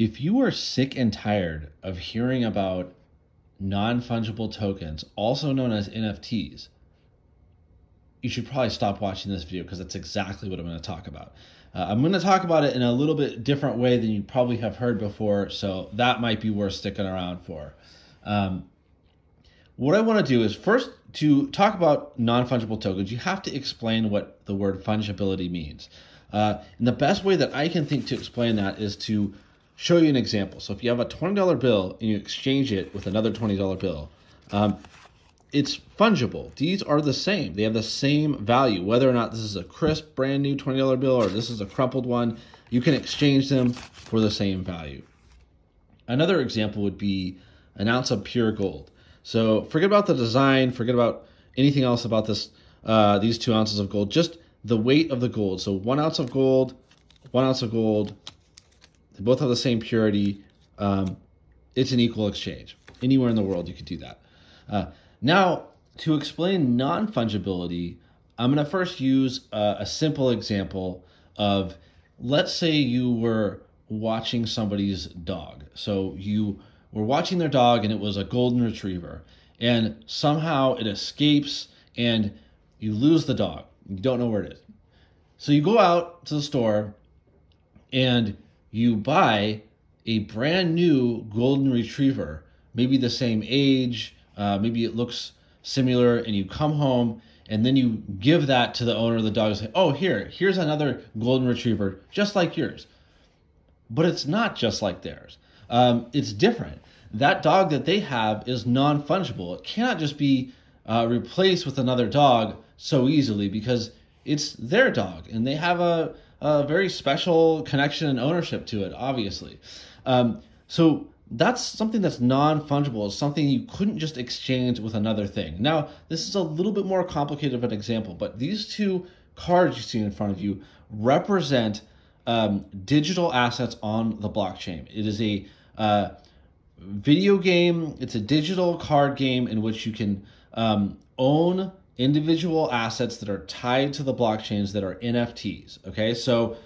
If you are sick and tired of hearing about non-fungible tokens, also known as NFTs, you should probably stop watching this video because that's exactly what I'm going to talk about. I'm going to talk about it in a little bit different way than you probably have heard before, so that might be worth sticking around for. What I want to do is first, to talk about non-fungible tokens, you have to explain what the word fungibility means. And the best way that I can think to explain that is to show you an example. So if you have a $20 bill and you exchange it with another $20 bill, it's fungible. These are the same. They have the same value. Whether or not this is a crisp, brand new $20 bill or this is a crumpled one, you can exchange them for the same value. Another example would be an ounce of pure gold. So forget about the design, forget about anything else about this. These 2 ounces of gold, just the weight of the gold. So 1 ounce of gold, 1 ounce of gold, they both have the same purity. It's an equal exchange. Anywhere in the world you could do that. Now, to explain non-fungibility, I'm going to first use a simple example of, let's say you were watching somebody's dog. So you were watching their dog and it was a golden retriever, and somehow it escapes and you lose the dog. You don't know where it is. So you go out to the store and you buy a brand new golden retriever, maybe the same age, maybe it looks similar, and you come home and then you give that to the owner of the dog and say, oh, here's another golden retriever just like yours. But it's not just like theirs. It's different. That dog that they have is non-fungible. It cannot just be replaced with another dog so easily because it's their dog and they have a very special connection and ownership to it, obviously. So that's something that's non-fungible. It's something you couldn't just exchange with another thing. Now, this is a little bit more complicated of an example, but these 2 cards you see in front of you represent digital assets on the blockchain. It is a video game. It's a digital card game in which you can own individual assets that are tied to the blockchains that are NFTs. Okay, so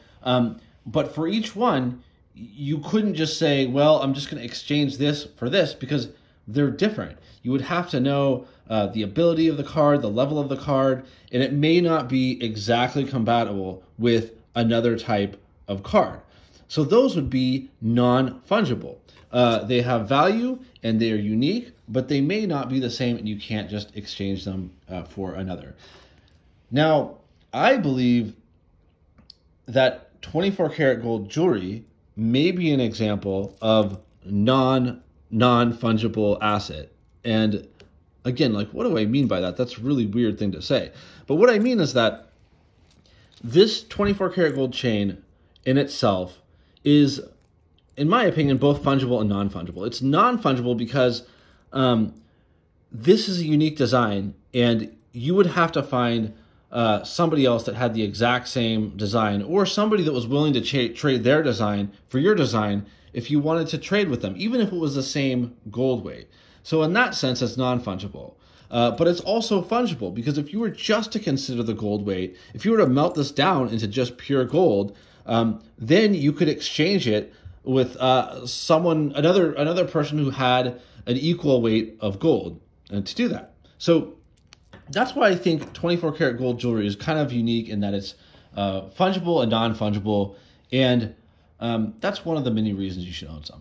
but for each one, you couldn't just say, well, I'm just going to exchange this for this, because they're different. You would have to know the ability of the card, the level of the card, and it may not be exactly compatible with another type of card. So those would be non-fungible. They have value and they are unique, but they may not be the same, and you can't just exchange them for another. Now, I believe that 24 karat gold jewelry may be an example of non-fungible asset. And again, like, what do I mean by that? That's a really weird thing to say. But what I mean is that this 24 karat gold chain in itself is, in my opinion, both fungible and non-fungible. It's non-fungible because this is a unique design, and you would have to find somebody else that had the exact same design, or somebody that was willing to trade their design for your design if you wanted to trade with them, even if it was the same gold weight. So in that sense, it's non-fungible. But it's also fungible, because if you were just to consider the gold weight, if you were to melt this down into just pure gold, then you could exchange it with another person who had an equal weight of gold, and to do that. So that's why I think 24 karat gold jewelry is kind of unique in that it's fungible and non-fungible, and that's one of the many reasons you should own some.